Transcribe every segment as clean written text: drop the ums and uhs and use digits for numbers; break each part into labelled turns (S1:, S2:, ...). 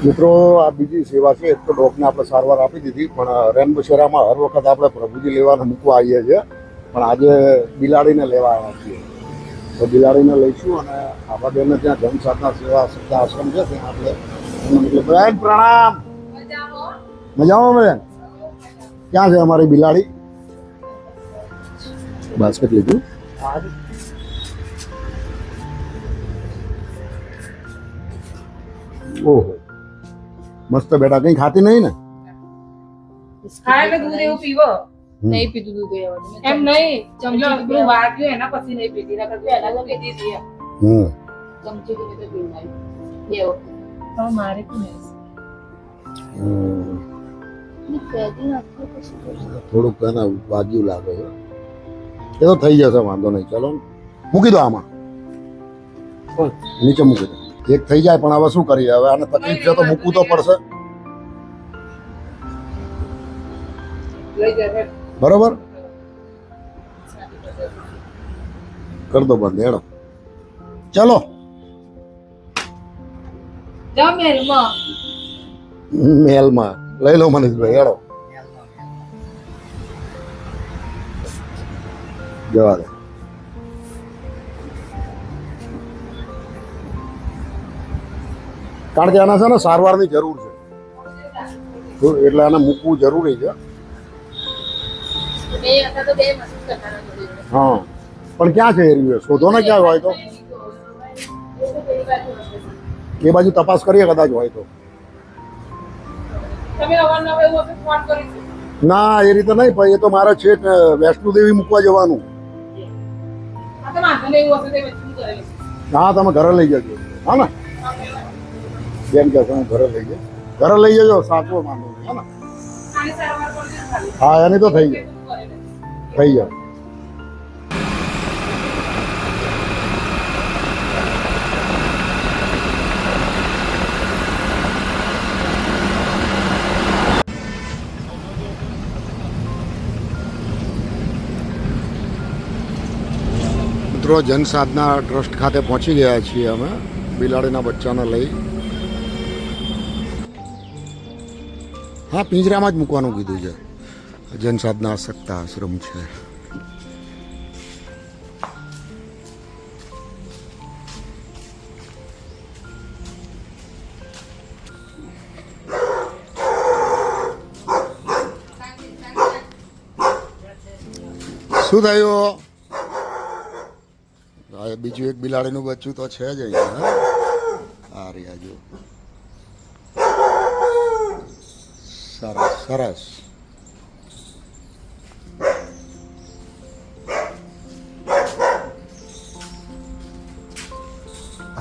S1: મિત્રો આ બીજી સેવા છે. એક તો ડોગને આપણે સારવાર આપી દીધી, પણ રેનબસેરામાં હર વખત આપણે પ્રભુજી લેવાને મૂકવા આવીએ છીએ, પણ આજે બિલાડીને લેવા આવ્યા છીએ. તો બિલાડીને લઈશું અને આપણા બેનને ત્યાં જન સાધના સેવા સપ્તાહ આશ્રમ છે ત્યાં આપણે બેન પ્રણામ. મજામાં બેન? ક્યાં છે અમારી બિલાડી? બાસ્કેટ લીધું. ઓહો મસ્ત બેટા, કઈ ખાતી નહીં ને?
S2: ખાય એટલે દૂધ એવું પીવો.
S3: નહીં પીધું દૂધ
S2: એમ નહીં
S3: ચમચી
S2: પેલું વાગ્યું એના પછી નહીં પીધી નકર પહેલા તો પીધી હતી એમ.
S3: ચમચી તો પીવડાવી બે વખત
S2: તો મારે કોને
S1: થોડુંક એને વાગ્યું લાગે છે. એ તો થઈ જશે, વાંધો નહીં. ચાલો મૂકી દો આમાં, નીચે મૂકી દો. એક થઈ જાય પણ હવે શું કરીએ, હવે આને તકલીફ છે તો મૂકવું તો પડશે.
S2: લઈ જાય
S1: બરોબર, કર દો બંધ. હેડો ચલો
S2: જાઓ મેલમાં.
S1: મેલમાં લઈ લો મનીષભાઈ. હેડો જવા દે. કારણ કે આના છે ને સારવારની જરૂર છે, તો એટલે આને મૂકવું જરૂરી છે.
S3: બે હતા તો બે મસ્ત કરતા જોડે
S1: હા પણ ક્યાં છે એરિયો? શોધો ને ક્યાં હોય તો. એ બાજુ તપાસ કરીએ, કદાચ હોય તો.
S2: તમે અવારનવાર એવું વખત ફોન કરીશું.
S1: ના એ રીતે નહીં, પણ એ તો મારે છે વૈષ્ણોદેવી મૂકવા જવાનું.
S2: આ તો વાંધો નહીં, એવું હશે તો વચ્ચે કરેલું.
S1: હા તમે ઘરે લઈ જજો. હા ને બેન કે હું ઘરે લઈ જજો, ઘરે લઈ જજો. સાચવો માંગો હા ને?
S2: આની સારવાર કરજો ખાલી.
S1: હા એની તો થઈ જાય, થઈ જાય. મિત્રો જન સાધના ટ્રસ્ટ ખાતે પહોંચી ગયા છીએ અમે બિલાડીના બચ્ચાને લઈ. હા પિંજરામાં જ મૂકવાનું કીધું છે. જન સાધના સપ્તાહ આશ્રમ છે. શું થયું? બીજું એક બિલાડીનું બચ્ચું તો છે જ અહીંયા. આ રહ્યા જો. સરસ સરસ.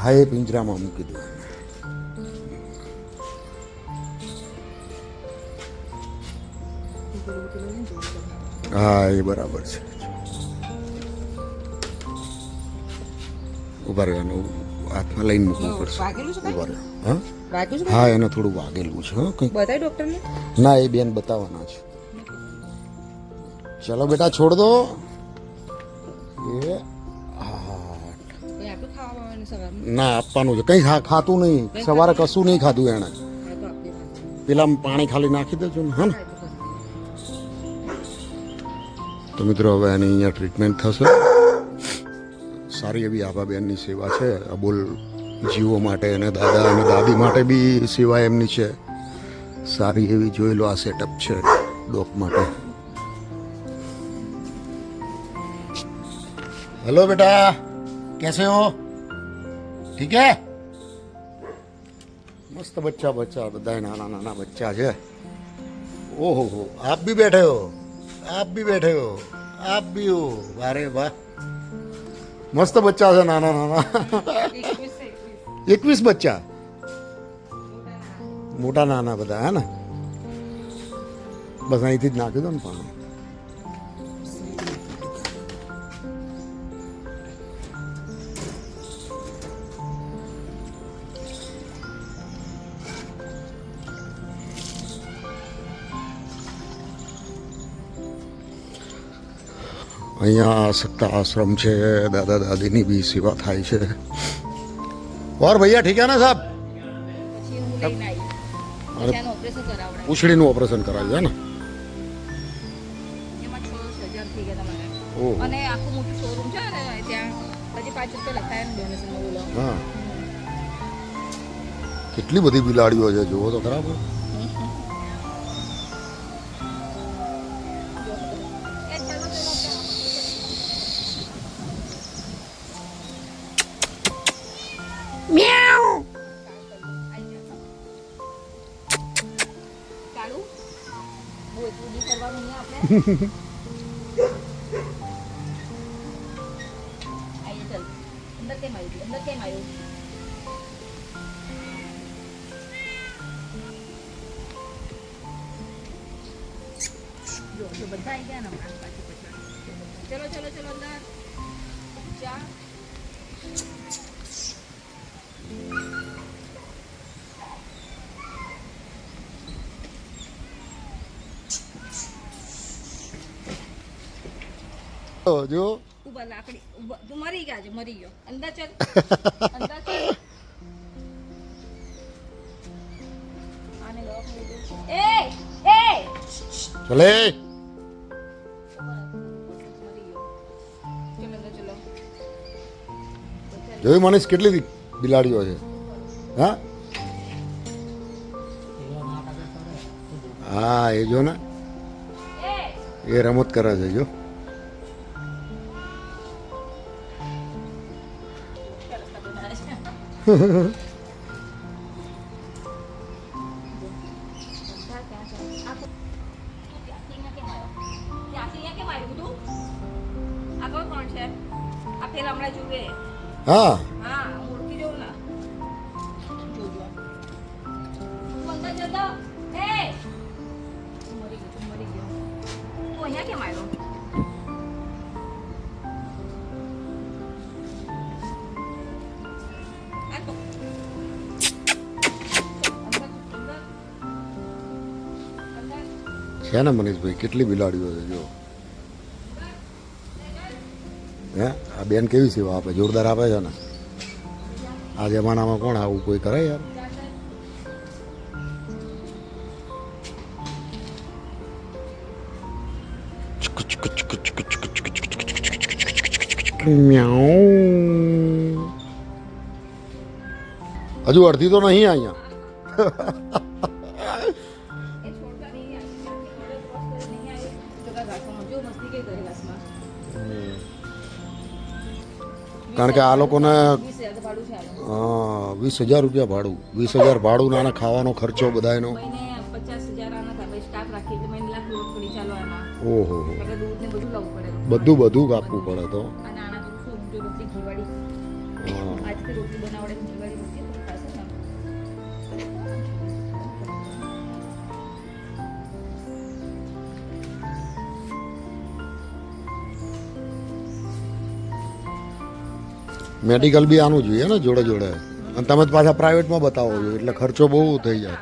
S1: હા એ પિંજરામાં મૂકી દો. હા એ બરાબર છે. ઉભા રહેવાનું, હાથમાં લઈને મૂકવું પડશે. ઉભા રહે. હા હા એને થોડું વાગેલું છે. હા કંઈક
S3: બતાય ડોક્ટરને.
S1: ના એ બેન બતાવવાના છે. ચલો બેટા છોડ દો. એ ના આપવાનું છે, કંઈ ખાતું નહીં. સવારે કશું નહીં ખાધું એણે. પેલા પાણી ખાલી નાખી દેજો ને. હા ને તો મિત્રો હવે એની અહીંયા ટ્રીટમેન્ટ થશે. સારી એવી આભાબેનની સેવા છે. અબોલ જીવો માટે અને દાદા અને દાદી માટે બી સેવા એમની છે. સારી એવી જોઈ લો, આ સેટઅપ છે ડોગ માટે. હેલો બેટા, कैसे हो? ठीक है? मस्त बच्चा बच्चा બધા નાના નાના બચ્ચા છે. ઓહો હો, આપ भी बैठे हो, आप भी बैठे हो, आप भी हो. वारे वाह, મસ્ત બચ્ચા છે નાના નાના. 21 બચ્ચા, મોટા નાના બધા. હે ને બસ અહીંથી જ નાખી દો ને પાણી. અહીંયા सप्ताह आश्रम છે. દાદા દાદીની બી સેવા થાય છે. और भैया ठीक है ना साहब?
S3: પછી હું લઈને આવી
S1: અને
S3: પછી ઓપરેશન કરાવડાવ્યું
S1: પૂંછડીનું ઓપરેશન કરાવ્યું છે ને?
S3: એમાં 6,000 થઈ ગયા તમારે
S1: ઓહો.
S3: અને આખું મોટું શોરૂમ છે ને ત્યાં હજી 5 રૂપિયા લખાયા ને ડોનેશનમાં બોલો
S1: હા, કેટલી બધી બિલાડીઓ છે, જુઓ તો ખરાબ.
S3: ચાલુ બહુ એટલું નહીં કરવાનું નહીં આપણે આઈ ચાલ અંદર કેમ આવ્યું અંદર કેમ આવ્યું જો બધા આવી ગયા ને હમણાં પાછી પછાડી ચલો ચલો ચલો અંદર ચા
S1: જો
S3: ઉભા લાકડી ઉભા તું મરી ગયા છે મરી ગયો અંદર ચાલ અંદર ચાલ આને લોક લઈ દે એ
S1: ચલે.
S3: મરી ગયો ચલો અંદર ચલો
S1: જોયું મનીષ કેટલી બિલાડીઓ છે? હા હા, એ જો ને એ રમત કરે છે જો. હા, છે ને મનીષભાઈ, કેટલી બિલાડીઓ છે જો. હે, આ બેન કેવી સેવા આપે, જોરદાર આપે છે ને. આ જમાનામાં કોણ આવું કોઈ કરે યાર? હજુ અડધી તો નહીં અહીંયા. કારણ કે આ લોકોને 20,000 રૂપિયા ભાડું, 20,000 ભાડું, નાના ખાવાનો ખર્ચો બધાનો. ઓહો, બધું કાપવું પડે તો. મેડિકલ બી આનું જોઈએ ને જોડે જોડે, અને તમે જ પાછા પ્રાઇવેટમાં બતાવો છો એટલે ખર્ચો બહુ થઈ જાય.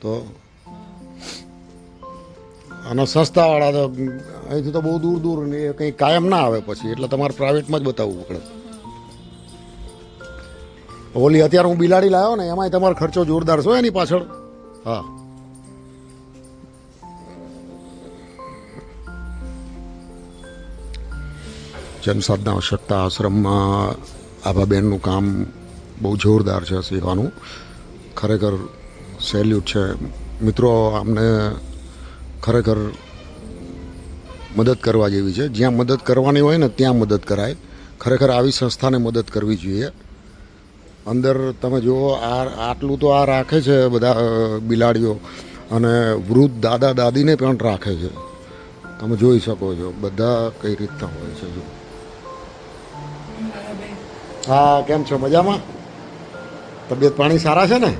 S1: તો અને સસ્તાવાળા તો અહીંથી તો બહુ દૂર દૂર ને એ કંઈ કાયમ ના આવે પછી, એટલે તમારે પ્રાઇવેટમાં જ બતાવવું પડે. ઓલી અત્યારે હું બિલાડી લાવ્યો ને એમાંય તમારો ખર્ચો જોરદાર છો એની પાછળ. હા, જનસાધના આવશ્યકતા આશ્રમમાં આભાબેનનું કામ બહુ જોરદાર છે સેવાનું. ખરેખર સેલ્યુટ છે મિત્રો. આમને ખરેખર મદદ કરવા જેવી છે. જ્યાં મદદ કરવાની હોય ને ત્યાં મદદ કરાય. ખરેખર આવી સંસ્થાને મદદ કરવી જોઈએ. અંદર તમે જુઓ, આટલું તો આ રાખે છે બધા બિલાડીઓ, અને વૃદ્ધ દાદા દાદીને પણ રાખે છે. તમે જોઈ શકો છો બધા કઈ રીતના હોય છે. જો હા, કેમ છો? મજામાં? તબિયત પાણી સારા છે ને?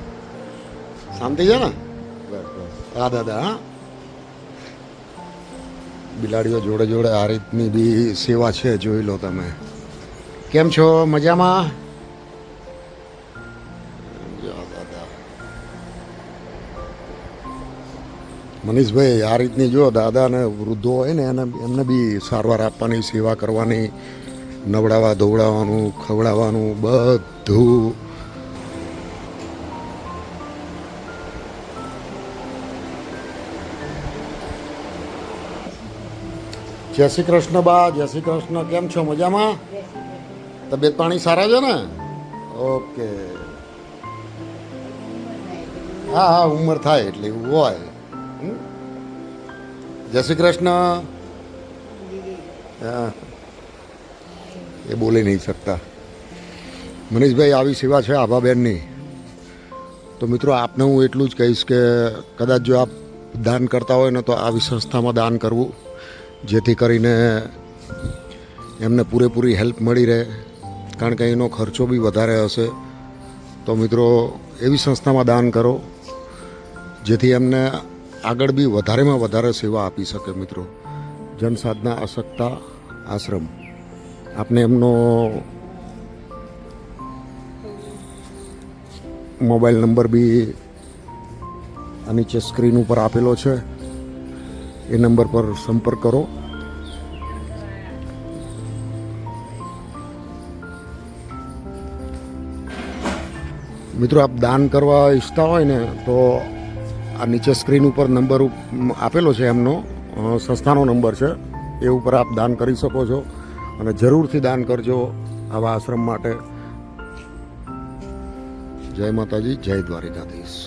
S1: શાંતિ છે ને? બસ બસ. હા દાદા. હા, બિલાડીઓ જોડે જોડે આ રીતની બી સેવા છે, જોઈ લો તમે. કેમ છો? મજામાં? દાદા મનીષભાઈ, આ રીતની જો દાદા ને વૃદ્ધો હોય ને એમને બી સારવાર આપવાની, સેવા કરવાની, નવડાવવા ધોવડાવવાનું, ખવડાવવાનું બધું જય શ્રી કૃષ્ણ બા, જય શ્રી કૃષ્ણ. કેમ છો? મજામાં? તબિયત પાણી સારા છે ને? ઓકે. હા હા, ઉંમર થાય એટલે એવું હોય. જય શ્રી કૃષ્ણ. હા, એ બોલી નહીં શકતા. મનીષભાઈ, આવી સેવા છે આભાબેનની. તો મિત્રો, આપને હું એટલું જ કહીશ કે કદાચ જો આપ દાન કરતા હોય ને તો આવી સંસ્થામાં દાન કરવું, જેથી કરીને એમને પૂરેપૂરી હેલ્પ મળી રહે. કારણ કે એનો ખર્ચો બી વધારે હશે. તો મિત્રો, એવી સંસ્થામાં દાન કરો જેથી એમને આગળ બી વધારેમાં વધારે સેવા આપી શકે. મિત્રો, જનસાધના અશક્તા આશ્રમ, આપને એમનો મોબાઈલ નંબર બી આ નીચે સ્ક્રીન ઉપર આપેલો છે. એ નંબર પર સંપર્ક કરો. મિત્રો, આપ દાન કરવા ઈચ્છતા હોય ને તો આ નીચે સ્ક્રીન ઉપર નંબર આપેલો છે, એમનો સંસ્થાનો નંબર છે, એ ઉપર આપ દાન કરી શકો છો. અને જરૂરથી દાન કરજો આવા આશ્રમ માટે. જય માતાજી, જય દ્વારિકાધીશ.